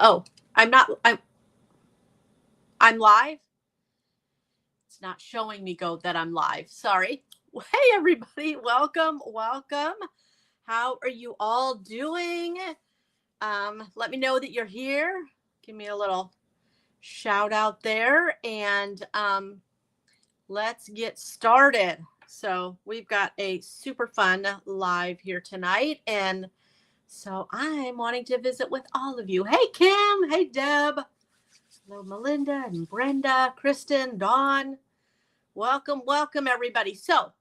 Oh, I'm live. It's not showing me that I'm live. Sorry. Hey everybody, welcome. How are you all doing? Let me know that you're here. Give me a little shout out there and let's get started. So, we've got a super fun live here tonight, and so I'm wanting to visit with all of you. Hey Kim, hey Deb. Hello, Melinda and Brenda, Kristen, Dawn. Welcome everybody. So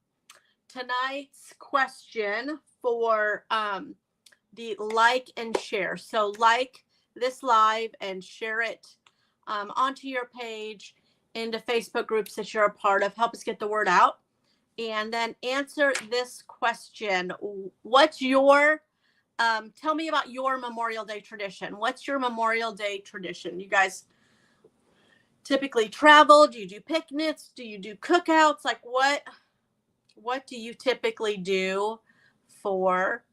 tonight's question for the like and share. So like this live and share it onto your page, into Facebook groups that you're a part of. Help us get the word out. And then answer this question. What's your tell me about your Memorial Day tradition. What's your Memorial Day tradition? You guys typically travel? Do you do picnics? Do you do cookouts? Like what do you typically do for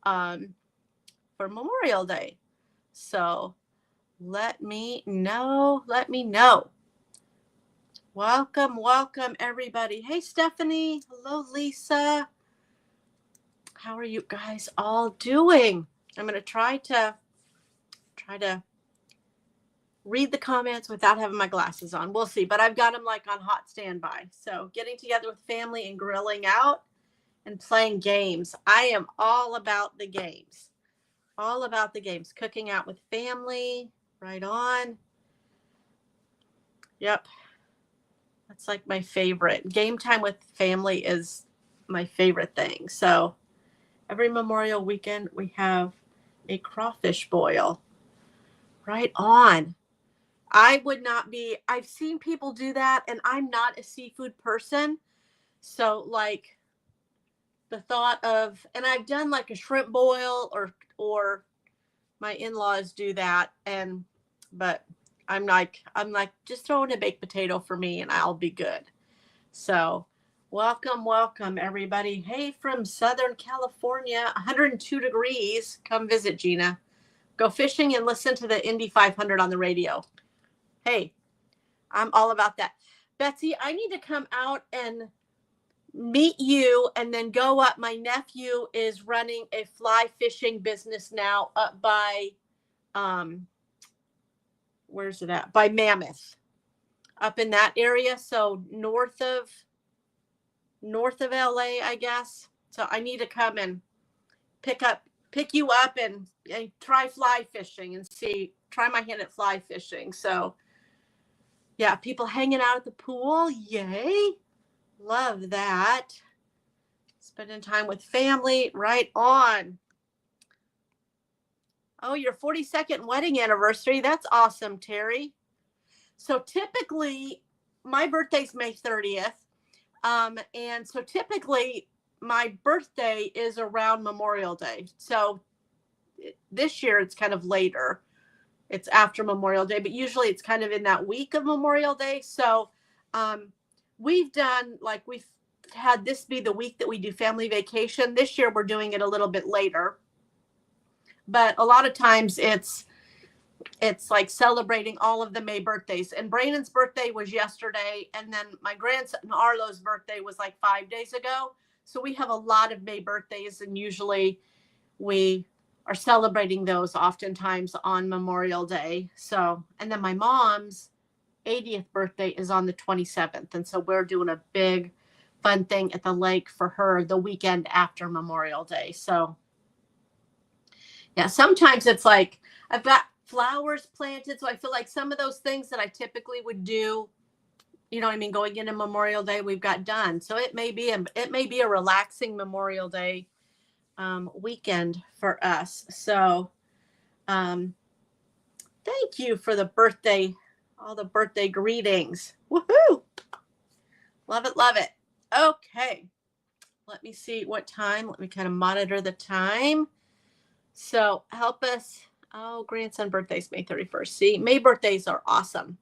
Memorial Day? So let me know. Welcome everybody. Hey Stephanie. Hello Lisa. How are you guys all doing? I'm going to try to read the comments without having my glasses on. We'll see, but I've got them like on hot standby. So getting together with family and grilling out and playing games. I am all about the games. Cooking out with family. Right on. Yep. That's like my favorite. Game time with family is my favorite thing. So every Memorial weekend we have a crawfish boil. Right on. I've seen people do that, and I'm not a seafood person. So like the thought of, and I've done like a shrimp boil or my in-laws do that, but I'm like, just throw in a baked potato for me and I'll be good. So welcome everybody. Hey, from Southern California, 102 degrees. Come visit Gina. Go fishing and listen to the Indy 500 on the radio. Hey, I'm all about that. Betsy, I need to come out and meet you and then go up. My nephew is running a fly fishing business now up by, where's it at? By Mammoth, up in that area. So north of LA, I guess. So I need to come and pick you up and try fly fishing and try my hand at fly fishing. So yeah, people hanging out at the pool. Yay. Love that. Spending time with family. Right on. Oh, your 42nd wedding anniversary. That's awesome, Terry. So typically, my birthday's May 30th. And so typically, my birthday is around Memorial Day. So this year, it's kind of later. It's after Memorial Day, but usually it's kind of in that week of Memorial Day. So we've had this be the week that we do family vacation. This year we're doing it a little bit later. But a lot of times it's like celebrating all of the May birthdays. And Brandon's birthday was yesterday. And then my grandson Arlo's birthday was like 5 days ago. So we have a lot of May birthdays, and usually we are celebrating those oftentimes on Memorial Day. So, and then my mom's 80th birthday is on the 27th. And so we're doing a big fun thing at the lake for her the weekend after Memorial Day. So yeah, sometimes it's like I've got flowers planted. So I feel like some of those things that I typically would do, you know what I mean, going into Memorial Day, we've got done. So it may be a relaxing Memorial Day weekend for us. So thank you for all the birthday greetings. Woohoo! Love it. Okay, let me see what time. Let me kind of monitor the time. So help us. Oh, grandson birthday's May 31st. See, May birthdays are awesome.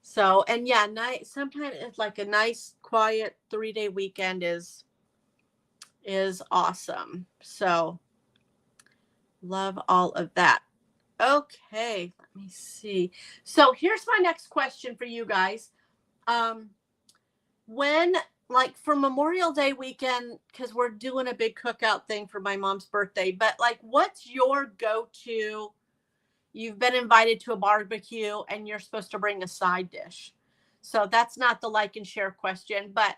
So, and yeah, sometimes it's like a nice quiet 3-day weekend is awesome. So love all of that. Okay, let me see. So here's my next question for you guys. Um, when, like, for Memorial Day weekend, because we're doing a big cookout thing for my mom's birthday, but like, what's your go-to? You've been invited to a barbecue and you're supposed to bring a side dish. So that's not the like and share question, but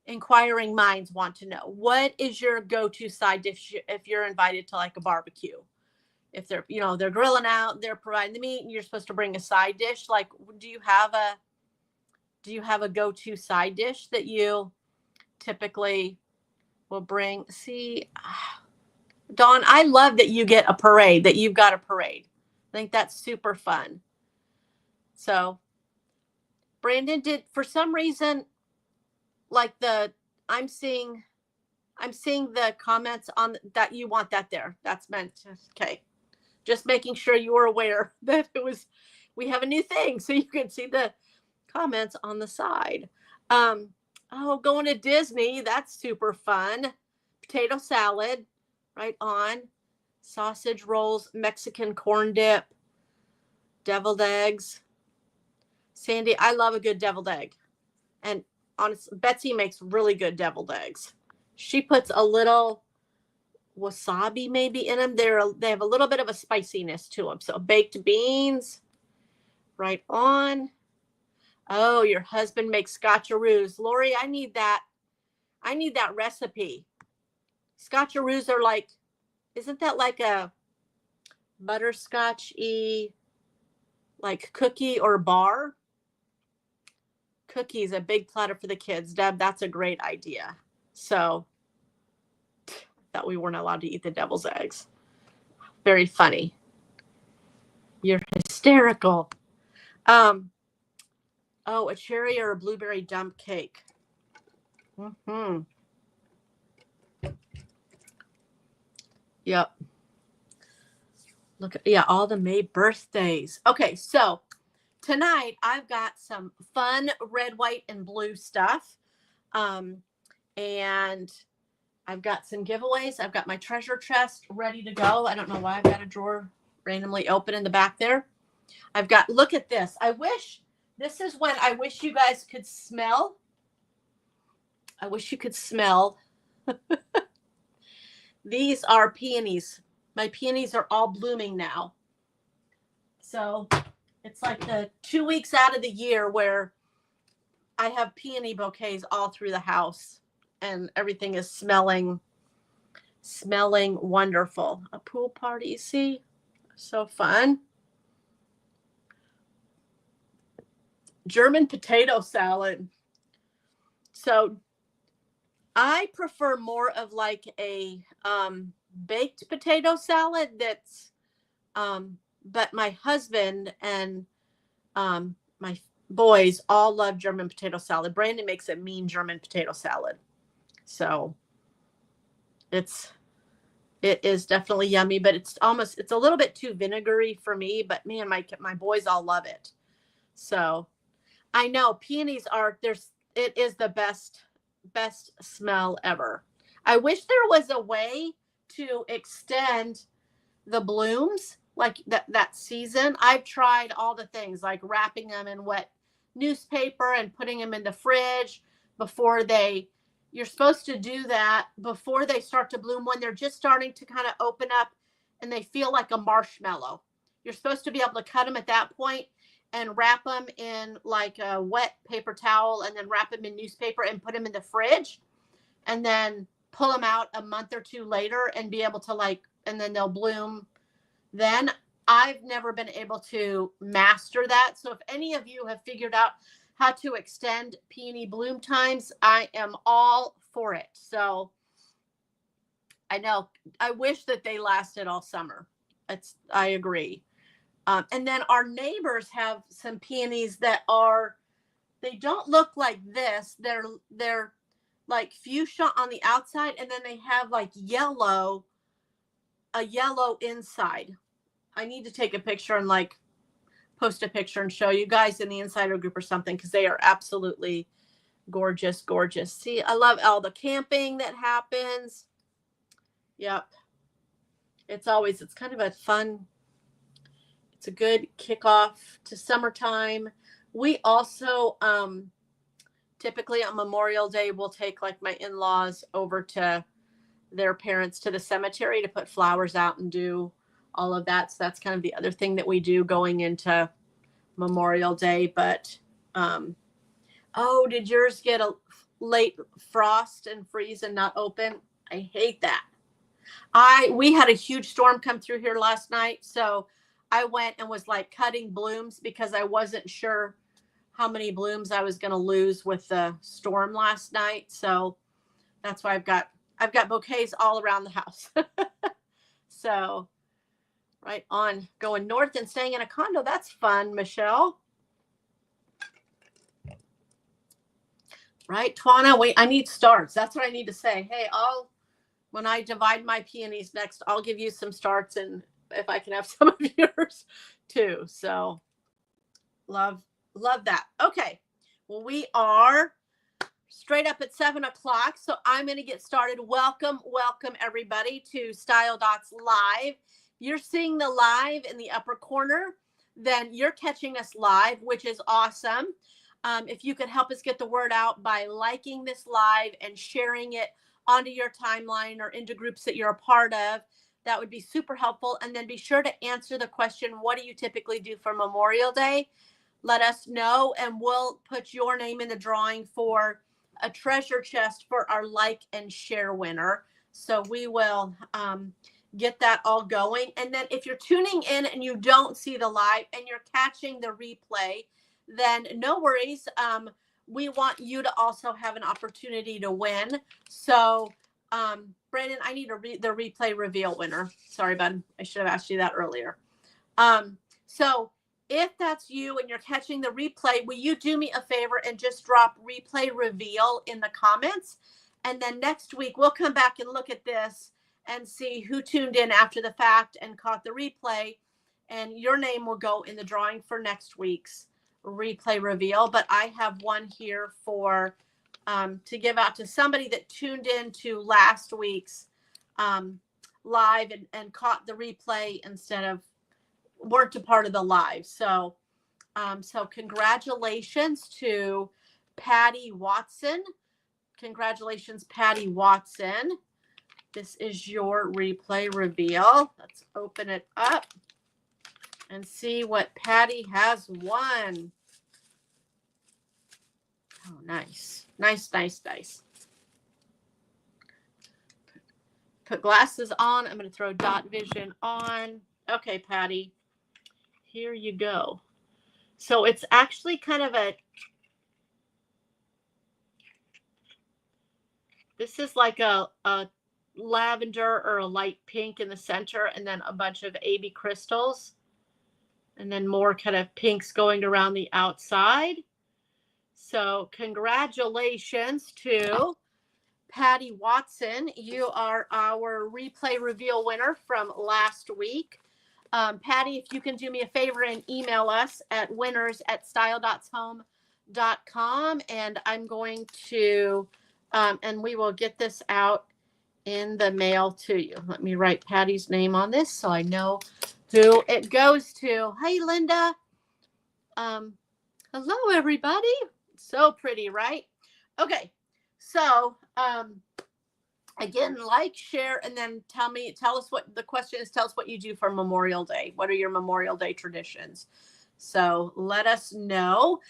inquiring minds want to know, what is your go-to side dish if you're invited to like a barbecue? If they're, they're grilling out, they're providing the meat and you're supposed to bring a side dish. Like, do you have a go-to side dish that you typically will bring? See, Dawn, I love that you get a parade, that you've got a parade. I think that's super fun. So Brandon, did for some reason, like I'm seeing the comments on that you want that there. That's meant to, okay. Just making sure you were aware that we have a new thing so you can see the comments on the side. Going to Disney, that's super fun. Potato salad, right on. Sausage rolls, Mexican corn dip, deviled eggs. Sandy, I love a good deviled egg. And honestly, Betsy makes really good deviled eggs. She puts a little wasabi maybe in them. They have a little bit of a spiciness to them. So baked beans, right on. Oh, your husband makes scotcheroos. Lori, I need that recipe. Scotcheroos are like, isn't that like a butterscotch-y like cookie or bar? Cookies, a big platter for the kids. Deb, that's a great idea. So that we weren't allowed to eat the devil's eggs. Very funny. You're hysterical. A cherry or a blueberry dump cake. Yep. Look, yeah, all the May birthdays. Okay, so tonight I've got some fun red, white, and blue stuff. And I've got some giveaways. I've got my treasure chest ready to go. I don't know why I've got a drawer randomly open in the back there. Look at this. This is when I wish you guys could smell. I wish you could smell. These are peonies. My peonies are all blooming now. So it's like the 2 weeks out of the year where I have peony bouquets all through the house and everything is smelling wonderful. A pool party, see? So fun. German potato salad. So I prefer more of like a baked potato salad that's but my husband and my boys all love German potato salad. Brandon makes a mean German potato salad. So it is definitely yummy, but it's a little bit too vinegary for me, but man, my boys all love it. So I know peonies it is the best smell ever. I wish there was a way to extend the blooms like that season. I've tried all the things like wrapping them in wet newspaper and putting them in the fridge you're supposed to do that before they start to bloom, when they're just starting to kind of open up and they feel like a marshmallow. You're supposed to be able to cut them at that point and wrap them in like a wet paper towel and then wrap them in newspaper and put them in the fridge and then pull them out a month or two later and be able to and then they'll bloom. Then I've never been able to master that. So if any of you have figured out how to extend peony bloom times, I am all for it. So I know, I wish that they lasted all summer. I agree. And then our neighbors have some peonies that they don't look like this. They're like fuchsia on the outside, and then they have like a yellow inside. I need to take a picture and post a picture and show you guys in the insider group or something, because they are absolutely gorgeous. See, I love all the camping that happens. Yep. It's kind of a fun It's a good kickoff to summertime. We also, typically on Memorial Day, we'll take like my in-laws over to their parents to the cemetery to put flowers out and do all of that. So that's kind of the other thing that we do going into Memorial Day. But, oh, did yours get a late frost and freeze and not open? I hate that. We had a huge storm come through here last night. So I went and was like cutting blooms because I wasn't sure how many blooms I was going to lose with the storm last night. So that's why I've got bouquets all around the house. So right on, going north and staying in a condo. That's fun, Michelle. Right, Twana, wait, I need starts. That's what I need to say. Hey, when I divide my peonies next, I'll give you some starts, and if I can have some of yours too. So love that. Okay, well, we are straight up at 7 o'clock, so I'm going to get started. Welcome everybody to Style Dots Live. You're seeing the live in the upper corner, then you're catching us live, which is awesome. If you could help us get the word out by liking this live and sharing it onto your timeline or into groups that you're a part of, that would be super helpful. And then be sure to answer the question, what do you typically do for Memorial Day? Let us know, and we'll put your name in the drawing for a treasure chest for our like and share winner. So we will get that all going. And then if you're tuning in and you don't see the live and you're catching the replay, then no worries. We want you to also have an opportunity to win. So, Brandon, I need the replay reveal winner. Sorry, bud. I should have asked you that earlier. So if that's you and you're catching the replay, will you do me a favor and just drop replay reveal in the comments? And then next week, we'll come back and look at this and see who tuned in after the fact and caught the replay. And your name will go in the drawing for next week's replay reveal. But I have one here for to give out to somebody that tuned in to last week's live and caught the replay instead of weren't a part of the live. So so congratulations to Patty Watson. Congratulations, Patty Watson. This is your replay reveal. Let's open it up and see what Patty has won. Oh, nice. Nice. Put glasses on. I'm going to throw dot vision on. Okay, Patty, here you go. So it's actually kind of this is like a lavender or a light pink in the center, and then a bunch of AB crystals, and then more kind of pinks going around the outside. So congratulations to Patty Watson. You are our replay reveal winner from last week. Patty, if you can do me a favor and email us at winners@styledots.home.com, and I'm going to, and we will get this out in the mail to you. Let me write Patty's name on this so I know who it goes to. Hey, Linda. Hello, everybody. So pretty, right? Okay. So, again, like, share, and then tell us what the question is. Tell us what you do for Memorial Day. What are your Memorial Day traditions? So let us know.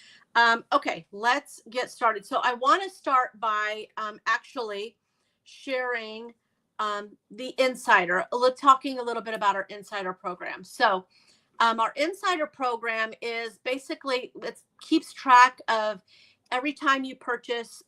Okay, let's get started. So I want to start by actually sharing the Insider, talking a little bit about our Insider program. So our Insider program is basically, it keeps track of every time you purchase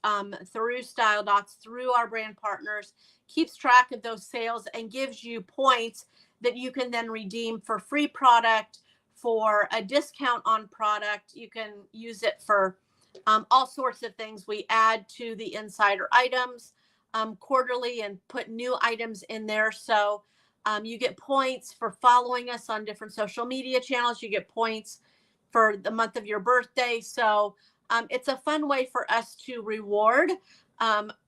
through Style Dots, through our brand partners, keeps track of those sales and gives you points that you can then redeem for free product, for a discount on product. You can use it for all sorts of things. We add to the Insider items quarterly and put new items in there. So you get points for following us on different social media channels. You get points for the month of your birthday. So it's a fun way for us to reward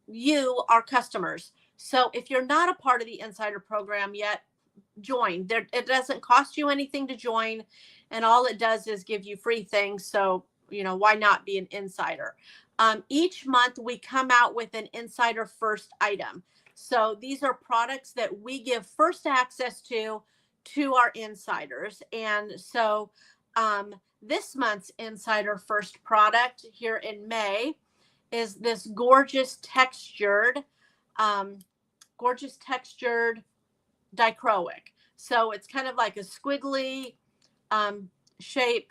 you, our customers. So if you're not a part of the Insider program yet, join. There, it doesn't cost you anything to join, and all it does is give you free things. So, you know, why not be an insider? Each month we come out with an insider first item. So these are products that we give first access to our insiders. And so this month's insider first product here in May is this um, gorgeous textured dichroic. So it's kind of like a squiggly shape.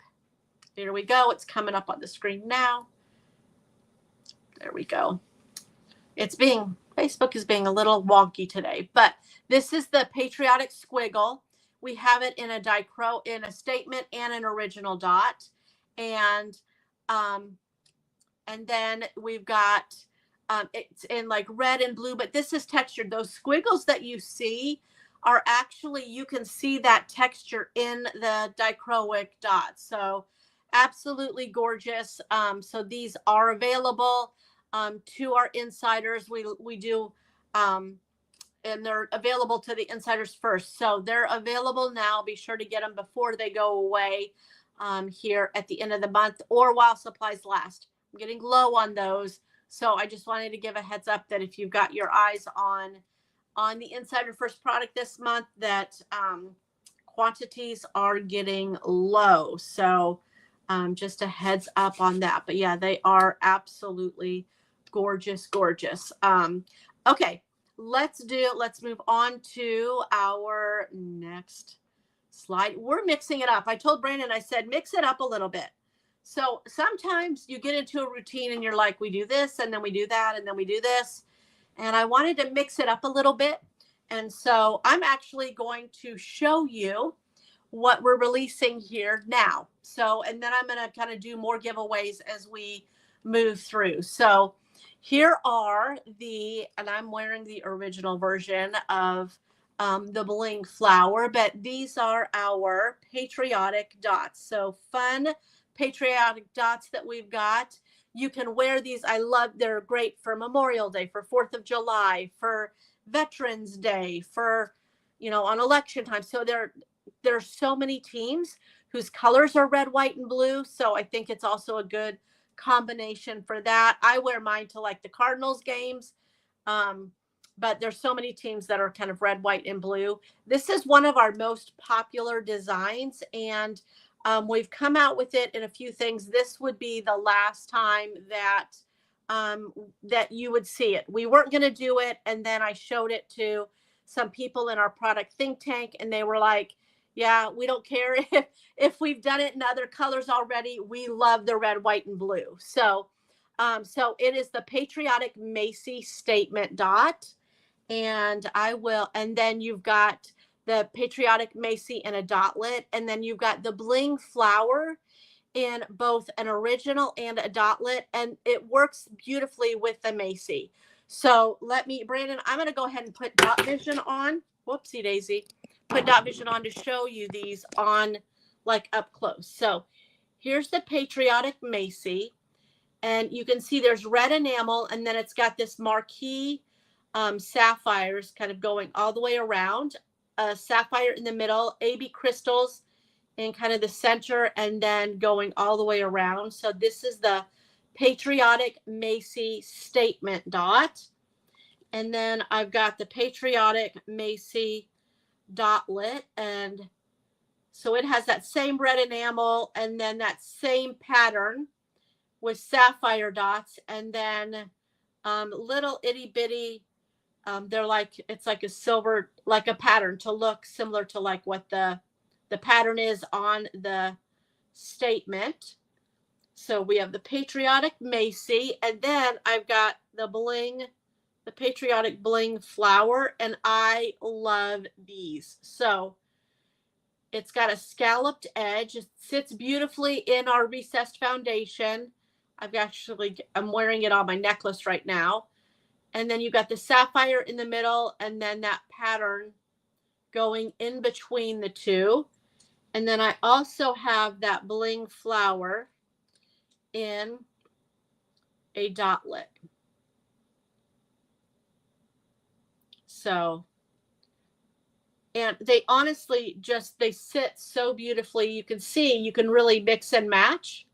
Here we go. It's coming up on the screen now. There we go. Facebook is being a little wonky today, but this is the patriotic squiggle. We have it in a statement and an original dot. And then we've got it's in like red and blue, but this is textured. Those squiggles that you see are actually, you can see that texture in the dichroic dots. So absolutely gorgeous. So these are available to our insiders. We do, and they're available to the insiders first. So they're available now. Be sure to get them before they go away here at the end of the month or while supplies last. I'm getting low on those. So I just wanted to give a heads up that if you've got your eyes on the insider first product this month, that quantities are getting low. So just a heads up on that. But yeah, they are absolutely gorgeous. Okay, let's move on to our next slide. We're mixing it up. I told Brandon, I said, mix it up a little bit. So sometimes you get into a routine and you're like, we do this and then we do that and then we do this. And I wanted to mix it up a little bit. And so I'm actually going to show you what we're releasing here now. So, and then I'm going to kind of do more giveaways as we move through. So here are and I'm wearing the original version of the Bling flower, but these are our patriotic dots. So fun patriotic dots that we've got. You can wear these. They're great for Memorial Day, for 4th of July, for Veterans Day, for, you know, on election time. So there's so many teams whose colors are red, white, and blue. So I think it's also a good combination for that. I wear mine to like the Cardinals games. But there's so many teams that are kind of red, white, and blue. This is one of our most popular designs, and we've come out with it in a few things. This would be the last time that that you would see it. We weren't going to do it, and then I showed it to some people in our product think tank, and they were like, yeah, we don't care if we've done it in other colors already. We love the red, white, and blue. So it is the patriotic Macy statement dot. And then you've got the patriotic Macy in a dotlet, and then you've got the Bling flower in both an original and a dotlet, and it works beautifully with the Macy. So Brandon, I'm going to go ahead and put dot vision on. Whoopsie daisy. Put dot vision on to show you these on like up close. So here's the patriotic Macy, and you can see there's red enamel, and then it's got this marquee sapphires kind of going all the way around, a sapphire in the middle, AB crystals in kind of the center, and then going all the way around. So this is the patriotic Macy statement dot. And then I've got the patriotic Macy dotlet, and so it has that same red enamel and then that same pattern with sapphire dots, and then little itty bitty, it's like a silver, like a pattern to look similar to like what the pattern is on the statement. So we have the patriotic Macy, and then I've got the patriotic Bling flower, and I love these. So it's got a scalloped edge. It sits beautifully in our recessed foundation. I'm wearing it on my necklace right now. And then you got the sapphire in the middle, and then that pattern going in between the two. And then I also have that Bling flower in a dotlet. So, And they honestly they sit so beautifully. You can see, you can really mix and match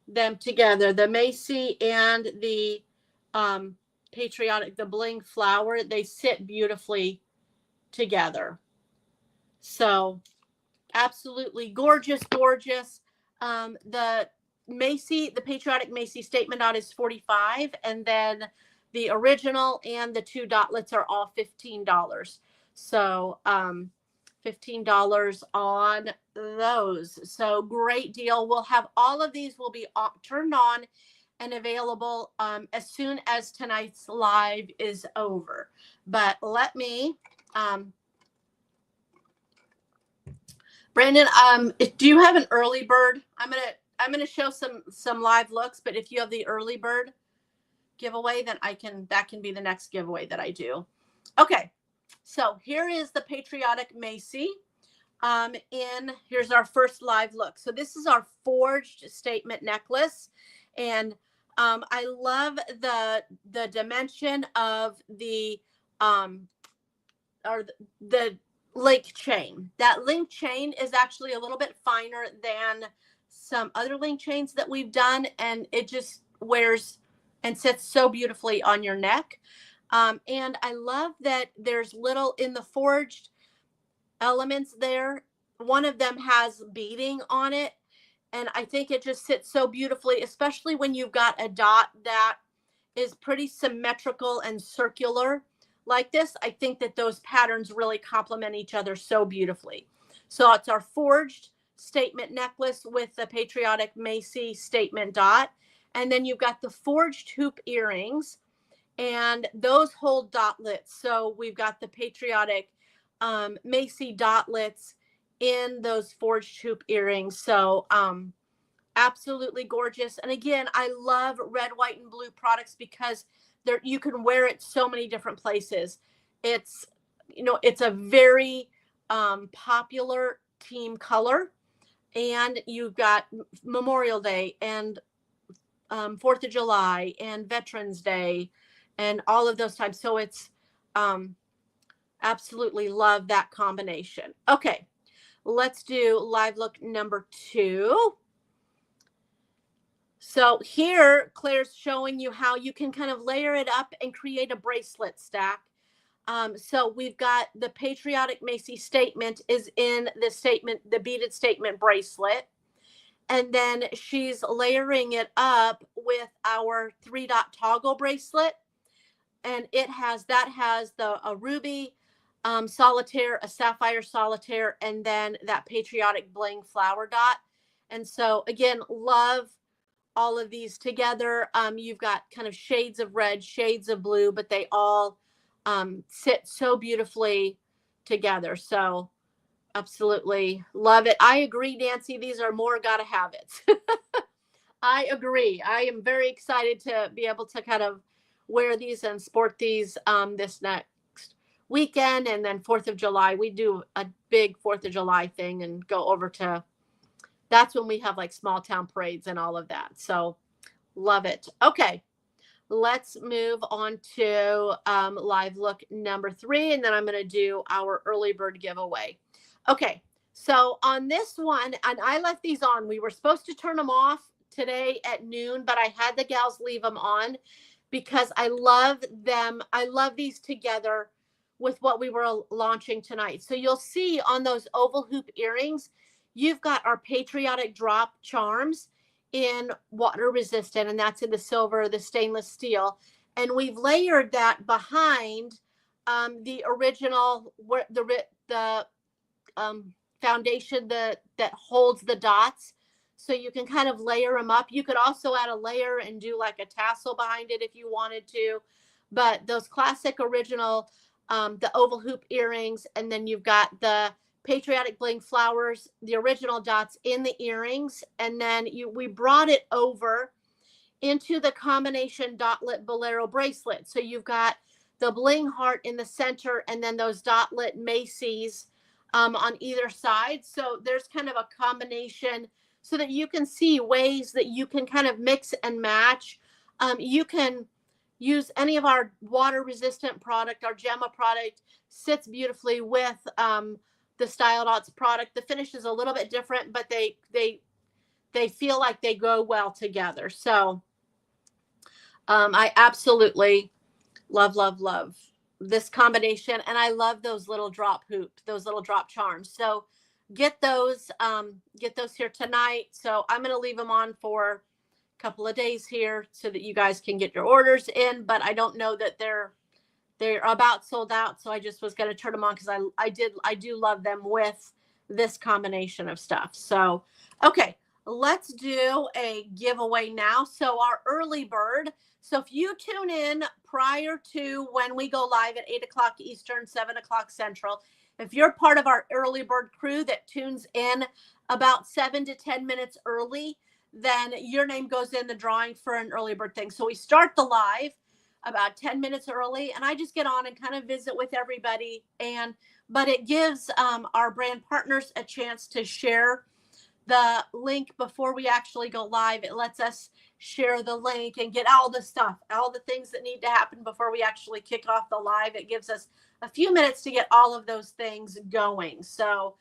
them together. The Macy and the patriotic, the bling flower, they sit beautifully together. So absolutely gorgeous, gorgeous. The Macy, the patriotic Macy statement dot is $45, and then the original and the 2 dotlets are all $15. So $15 on those. So great deal. We'll have all of these will be turned on and available as soon as tonight's live is over. But let me Brandon, do you have an early bird? I'm gonna show some live looks, but if you have the early bird giveaway, then that can be the next giveaway that I do. Okay, so here is the patriotic Macy. Here's our first live look. So this is our forged statement necklace, and I love the dimension of the the link chain. That link chain is actually a little bit finer than some other link chains that we've done, and it just wears and sits so beautifully on your neck. And I love that there's little in the forged elements there. One of them has beading on it, and I think it just sits so beautifully, especially when you've got a dot that is pretty symmetrical and circular like this. I think that those patterns really complement each other so beautifully. So it's our forged statement necklace with the patriotic Macy statement dot. And then you've got the forged hoop earrings, and those hold dotlets. So we've got the patriotic Macy dotlets in those forged hoop earrings. So absolutely gorgeous. And again, I love red, white, and blue products because you can wear it so many different places. It's a very popular team color, and you've got Memorial Day and 4th of July and Veterans Day and all of those times. So it's absolutely love that combination. Okay, let's do live look number 2. So here, Claire's showing you how you can kind of layer it up and create a bracelet stack. So we've got the patriotic Macy statement is in the beaded statement bracelet. And then she's layering it up with our 3-dot toggle bracelet. And it has a ruby solitaire, a sapphire solitaire, and then that patriotic bling flower dot. And so again, love all of these together. You've got kind of shades of red, shades of blue, but they all sit so beautifully together. So absolutely love it. I agree, Nancy. These are more gotta have it. I agree. I am very excited to be able to kind of wear these and sport these this next weekend. And then 4th of July, we do a big 4th of July thing and go over to, that's when we have like small town parades and all of that. So love it. Okay, let's move on to live look number 3. And then I'm going to do our early bird giveaway. Okay, so on this one, and I left these on, we were supposed to turn them off today at noon, but I had the gals leave them on because I love them. I love these together with what we were launching tonight. So you'll see on those oval hoop earrings, you've got our patriotic drop charms in water resistant, and that's in the silver, the stainless steel. And we've layered that behind the original, the foundation that holds the dots. So you can kind of layer them up. You could also add a layer and do like a tassel behind it if you wanted to. But those classic original, the oval hoop earrings, and then you've got the patriotic bling flowers, the original dots in the earrings, and then we brought it over into the combination dotlet bolero bracelet. So you've got the bling heart in the center, and then those dotlet Macy's on either side. So there's kind of a combination so that you can see ways that you can kind of mix and match. You can use any of our water resistant product. Our Gemma product sits beautifully with the Style Dots product. The finish is a little bit different, but they feel like they go well together. So I absolutely love this combination, and I love those little drop hoops, those little drop charms. So get those here tonight. So I'm going to leave them on for a couple of days here so that you guys can get your orders in, but I don't know that they're about sold out, so I just was going to turn them on because I do love them with this combination of stuff. So okay, let's do a giveaway now. So our early bird, so if you tune in prior to when we go live at 8 o'clock Eastern, 7 o'clock Central, if you're part of our early bird crew that tunes in about 7 to 10 minutes early, then your name goes in the drawing for an early bird thing. So we start the live about 10 minutes early, and I just get on and kind of visit with everybody. But it gives our brand partners a chance to share the link before we actually go live. It lets us share the link and get all the stuff, all the things that need to happen before we actually kick off the live. It gives us a few minutes to get all of those things going. So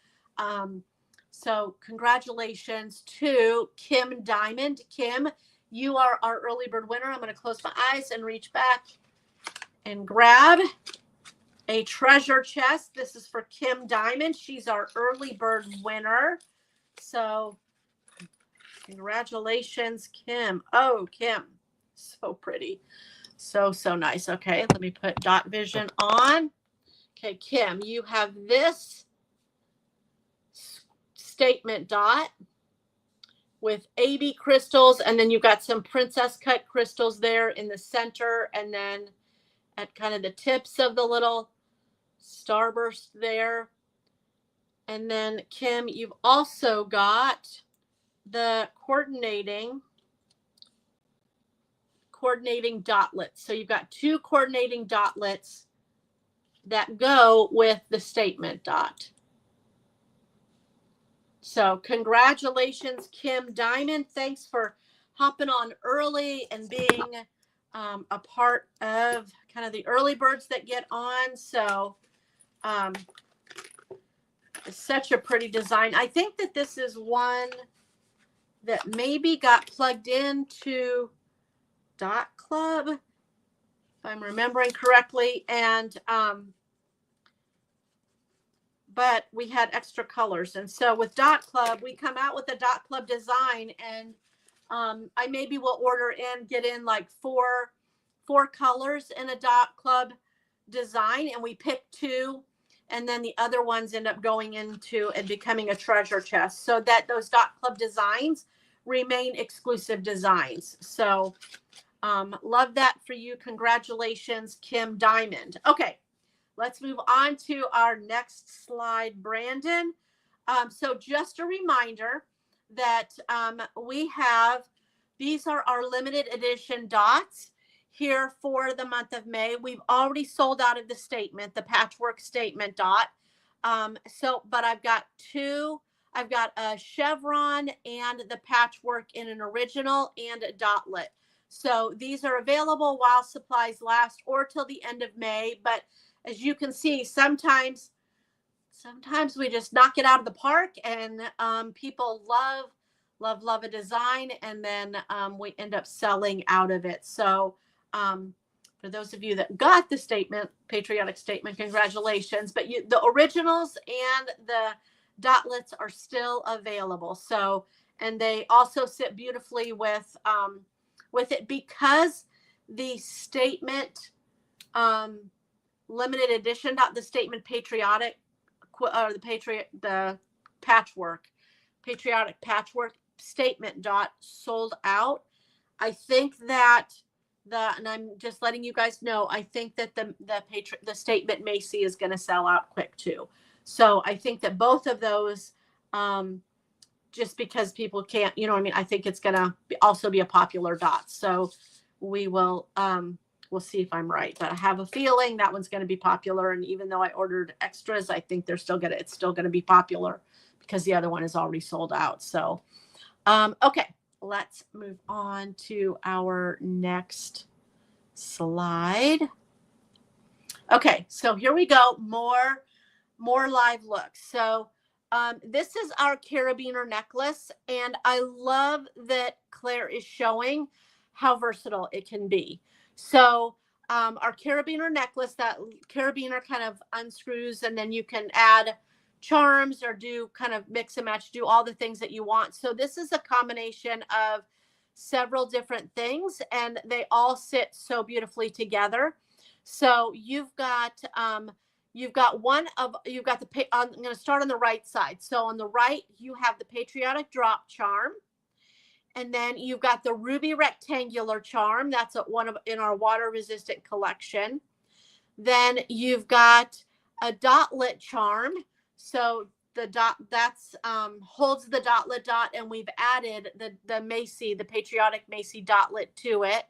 congratulations to Kim Diamond. Kim, you are our early bird winner. I'm going to close my eyes and reach back and grab a treasure chest. This is for Kim Diamond. She's our early bird winner. So congratulations, Kim. Oh, Kim, so pretty. So nice. Okay, let me put Dot Vision on. Okay, Kim, you have this statement dot with AB crystals, and then you've got some princess cut crystals there in the center, and then at kind of the tips of the little starburst there. And then Kim, you've also got the coordinating dotlets. So you've got 2 coordinating dotlets that go with the statement dot. So congratulations, Kim Diamond. Thanks for hopping on early and being a part of kind of the early birds that get on. So it's such a pretty design. I think that this is one that maybe got plugged into Dot Club, if I'm remembering correctly. And but we had extra colors. And so with Dot Club, we come out with a Dot Club design, and I maybe will get in like four colors in a Dot Club design, and we pick 2, and then the other ones end up going into and becoming a treasure chest, so that those Dot Club designs remain exclusive designs. So love that for you. Congratulations, Kim Diamond. Okay, let's move on to our next slide, Brandon. So just a reminder that these are our limited edition dots here for the month of May. We've already sold out of the statement, the patchwork statement dot. But I've got 2. I've got a chevron and the patchwork in an original and a dotlet. So these are available while supplies last or till the end of May. But as you can see, sometimes we just knock it out of the park, and people love a design, and then we end up selling out of it. So for those of you that got the statement, patriotic statement, congratulations. But the originals and the dotlets are still available. So, and they also sit beautifully with it, because the statement limited edition, not the statement patriotic, or the patchwork, patriotic patchwork statement dot sold out. I think that and I'm just letting you guys know, I think that the statement Macy is going to sell out quick too. So I think that both of those, just because people can't, I think it's going to also be a popular dot. So we will, we'll see if I'm right, but I have a feeling that one's going to be popular. And even though I ordered extras, I think it's still going to be popular because the other one is already sold out. So, okay, let's move on to our next Slide. Okay, so here we go. More live looks. So this is our carabiner necklace, and I love that Claire is showing how versatile it can be. So our carabiner necklace, that carabiner kind of unscrews, and then you can add charms or do kind of mix and match, do all the things that you want. So this is a combination of several different things, and they all sit so beautifully together. So you've got the I'm going to start on the right side. So on the right, you have the patriotic drop charm. And then you've got the ruby rectangular charm. That's one of in our water resistant collection. Then you've got a dotlet charm. So the dot that's holds the dotlet dot, and we've added the Macy, the patriotic Macy dotlet to it.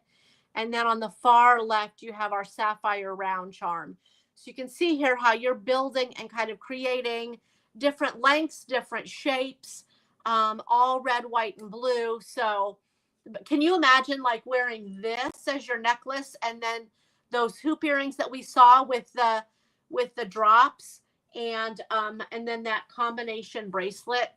And then on the far left, you have our sapphire round charm. So you can see here how you're building and kind of creating different lengths, different shapes, all red, white, and blue. So can you imagine like wearing this as your necklace, and then those hoop earrings that we saw with the drops, and then that combination bracelet?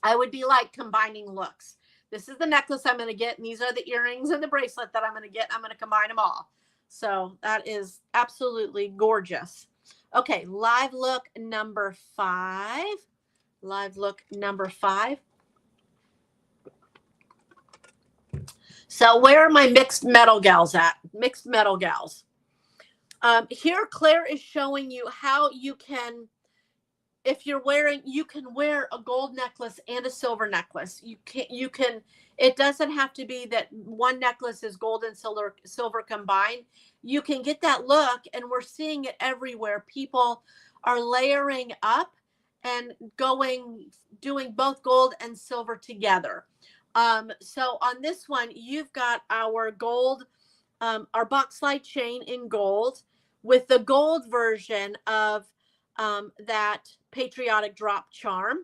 I would be like combining looks. This is the necklace I'm going to get, and these are the earrings and the bracelet that I'm going to get. I'm going to combine them all. So that is absolutely gorgeous. Okay, live look number 5. Live look number 5. So where are my mixed metal gals at? Mixed metal gals. Here Claire is showing you how you can, if you're wearing, you can wear a gold necklace and a silver necklace. You can, it doesn't have to be that one necklace is gold and silver combined. You can get that look, and we're seeing it everywhere. People are layering up and doing both gold and silver together. So on this one, you've got our gold, our box slide chain in gold with the gold version of that patriotic drop charm.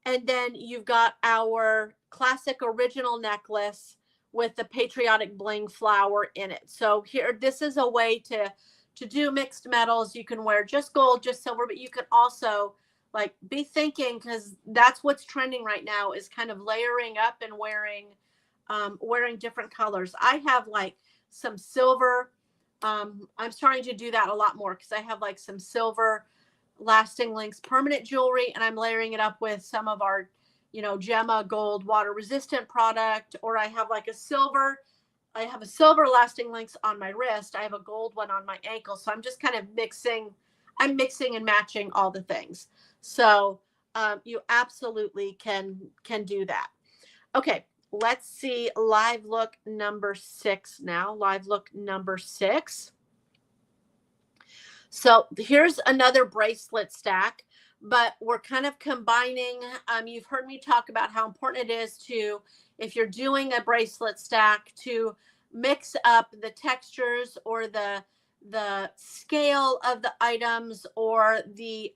And then you've got our classic original necklace with the patriotic bling flower in it. So here, this is a way to do mixed metals. You can wear just gold, just silver, but you can also like be thinking, because that's what's trending right now, is kind of layering up and wearing different colors. I have like some silver. I'm starting to do that a lot more because I have like some silver lasting links permanent jewelry, and I'm layering it up with some of our, Gemma gold water resistant product. Or I have like a silver lasting links on my wrist. I have a gold one on my ankle. So I'm just kind of mixing and matching all the things. So you absolutely can do that. Okay, let's see live look number 6 now. Live look number 6. So here's another bracelet stack, but we're kind of combining. You've heard me talk about how important it is to, if you're doing a bracelet stack, to mix up the textures or the scale of the items, or the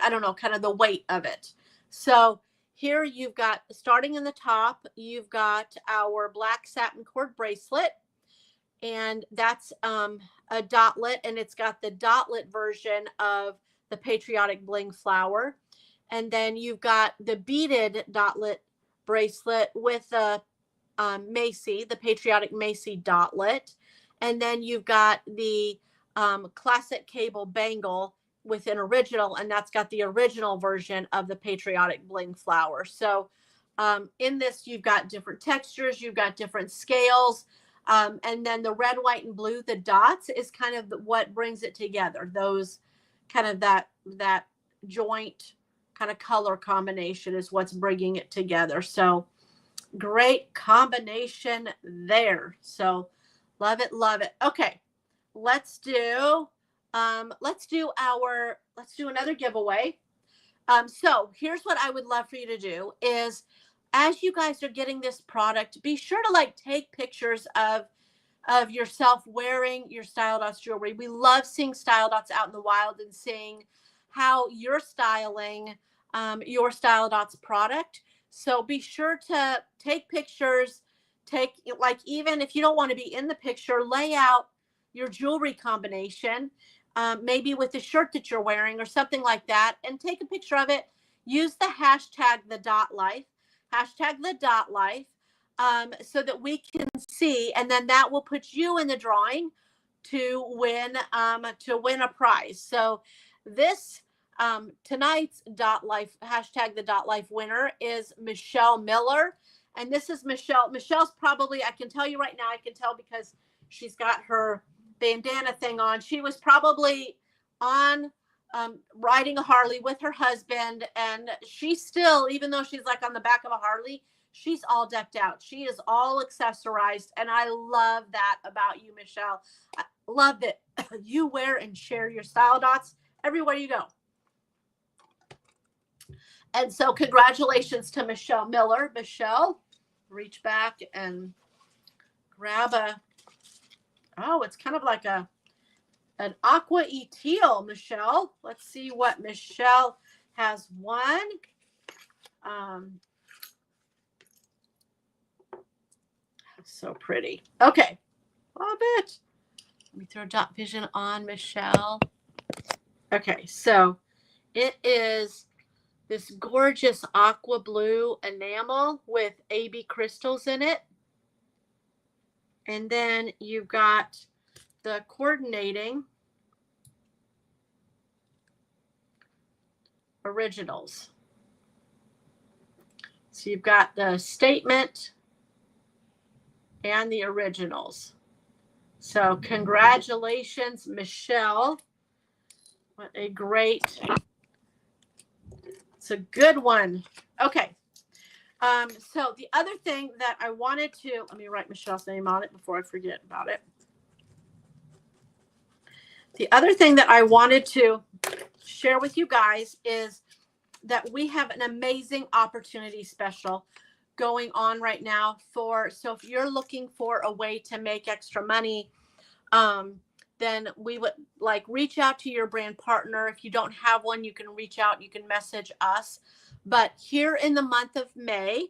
I don't know, kind of the weight of it. So here you've got, starting in the top, you've got our black satin cord bracelet. And that's a dotlet, and it's got the dotlet version of the patriotic bling flower. And then you've got the beaded dotlet bracelet with the Macy, the patriotic Macy dotlet. And then you've got the classic cable bangle with an original, and that's got the original version of the patriotic bling flower. So in this, you've got different textures, you've got different scales. And then the red, white, and blue, the dots, is kind of what brings it together. Those kind of that joint kind of color combination is what's bringing it together. So great combination there. So love it, love it. Okay, let's do another giveaway. So here's what I would love for you to do is, as you guys are getting this product, be sure to like take pictures of yourself wearing your Style Dots jewelry. We love seeing Style Dots out in the wild and seeing how you're styling your Style Dots product. So be sure to take pictures, take, like, even if you don't want to be in the picture, lay out your jewelry combination, maybe with the shirt that you're wearing or something like that, and take a picture of it. Use the hashtag #TheDotLife, so that we can see, and then that will put you in the drawing to win a prize. So this tonight's #TheDotLife winner is Michelle Miller. And this is Michelle. Michelle's probably, I can tell you right now, I can tell because she's got her bandana thing on. She was probably on riding a Harley with her husband. And she's still, even though she's like on the back of a Harley, she's all decked out. She is all accessorized. And I love that about you, Michelle. I love that you wear and share your style dots everywhere you go. And so congratulations to Michelle Miller. Michelle, reach back and grab it's kind of like an aqua teal, Michelle. Let's see what Michelle has won. So pretty. Okay. Love it. Let me throw Dot Vision on Michelle. Okay, so it is this gorgeous aqua blue enamel with AB crystals in it. And then you've got the coordinating originals. So you've got the statement and the originals. So congratulations, Michelle. What a great, it's a good one. Okay. So the other thing that I wanted to, let me write Michelle's name on it before I forget about it. The other thing that I wanted to share with you guys is that we have an amazing opportunity special going on right now so if you're looking for a way to make extra money, then we would reach out to your brand partner. If you don't have one, you can reach out, you can message us. But here in the month of May,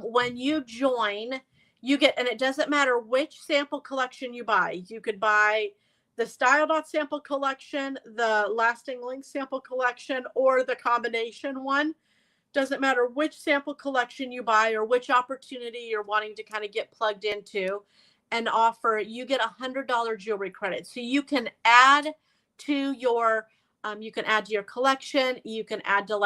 when you join, you get, and it doesn't matter which sample collection you buy. You could buy the Style Dot sample collection, the Lasting Link sample collection, or the combination one. Doesn't matter which sample collection you buy or which opportunity you're wanting to kind of get plugged into and offer, you get $100 jewelry credit. So you can add to your, collection. You can add to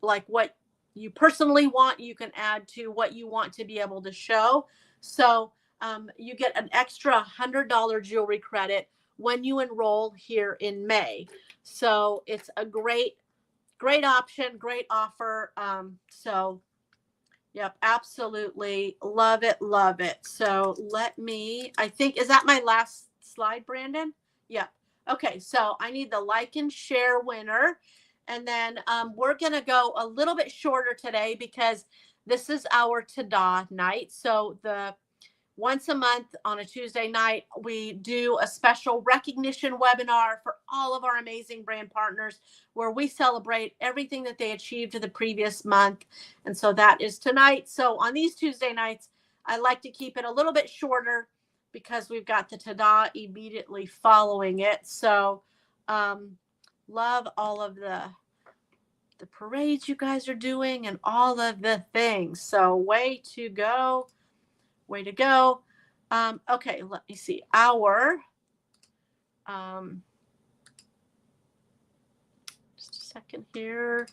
what you personally want. You can add to what you want to be able to show. So you get an extra $100 jewelry credit when you enroll here in May. So it's a great option, great offer. So yep, absolutely love it. So I think, is that my last slide, Brandon? Yep. Okay, so I need the like and share winner. And then we're going to go a little bit shorter today because this is our Ta-Da night. So once a month on a Tuesday night, we do a special recognition webinar for all of our amazing brand partners where we celebrate everything that they achieved the previous month. And so that is tonight. So on these Tuesday nights, I like to keep it a little bit shorter because we've got the Ta-Da immediately following it. So love all of the parades you guys are doing and all of the things. So way to go. Okay, let me see. Just a second here.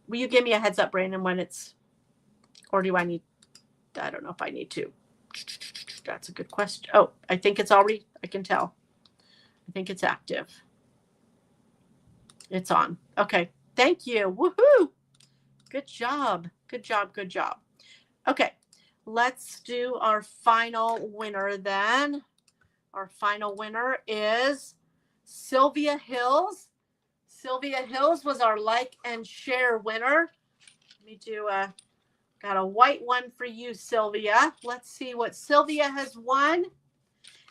Will you give me a heads up, Brandon, when it's, or do I don't know if I need to. That's a good question. Oh, I think it's already, I can tell. I think it's active. It's on. Okay, thank you. Woohoo! Good job. Okay, let's do our final winner then. Our final winner is Sylvia Hills. Sylvia Hills was our like and share winner. Let me got a white one for you, Sylvia. Let's see what Sylvia has won.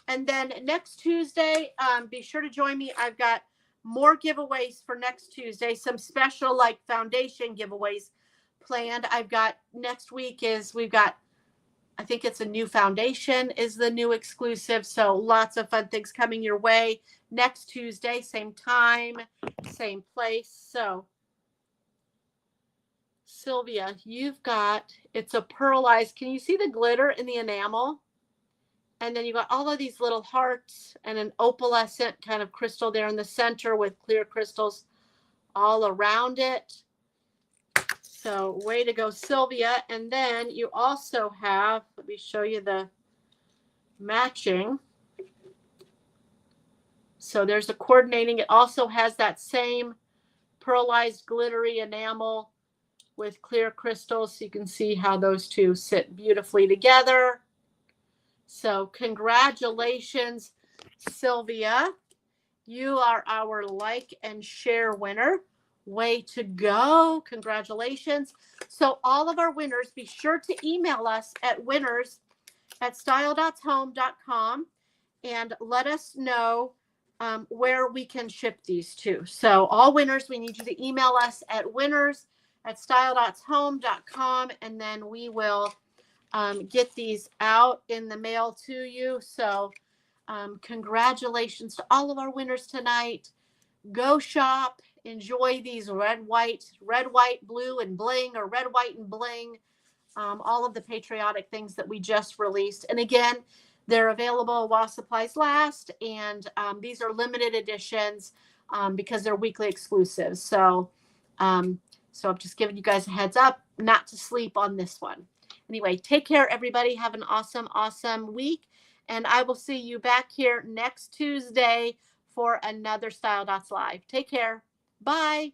And then next Tuesday, be sure to join me. I've got more giveaways for next Tuesday, some special foundation giveaways planned. I've got next week we've got, I think it's a new foundation is the new exclusive. So lots of fun things coming your way next Tuesday, same time, same place. So Sylvia, it's a pearlized. Can you see the glitter in the enamel? And then you got all of these little hearts and an opalescent kind of crystal there in the center with clear crystals all around it. So way to go, Sylvia. And then you also have, let me show you the matching. So there's a coordinating. It also has that same pearlized glittery enamel with clear crystals. So you can see how those two sit beautifully together. So congratulations, Sylvia. You are our like and share winner. Way to go. Congratulations. So all of our winners, be sure to email us at winners@styledots.home.com and let us know where we can ship these to. So all winners, we need you to email us at winners@styledots.home.com, and then we will get these out in the mail to you. So congratulations to all of our winners tonight. Go shop, enjoy these red, white, blue, and bling, or red, white, and bling. All of the patriotic things that we just released. And again, they're available while supplies last. And these are limited editions because they're weekly exclusives. So I'm just giving you guys a heads up not to sleep on this one. Anyway, take care, everybody. Have an awesome, awesome week. And I will see you back here next Tuesday for another Style Dots Live. Take care. Bye.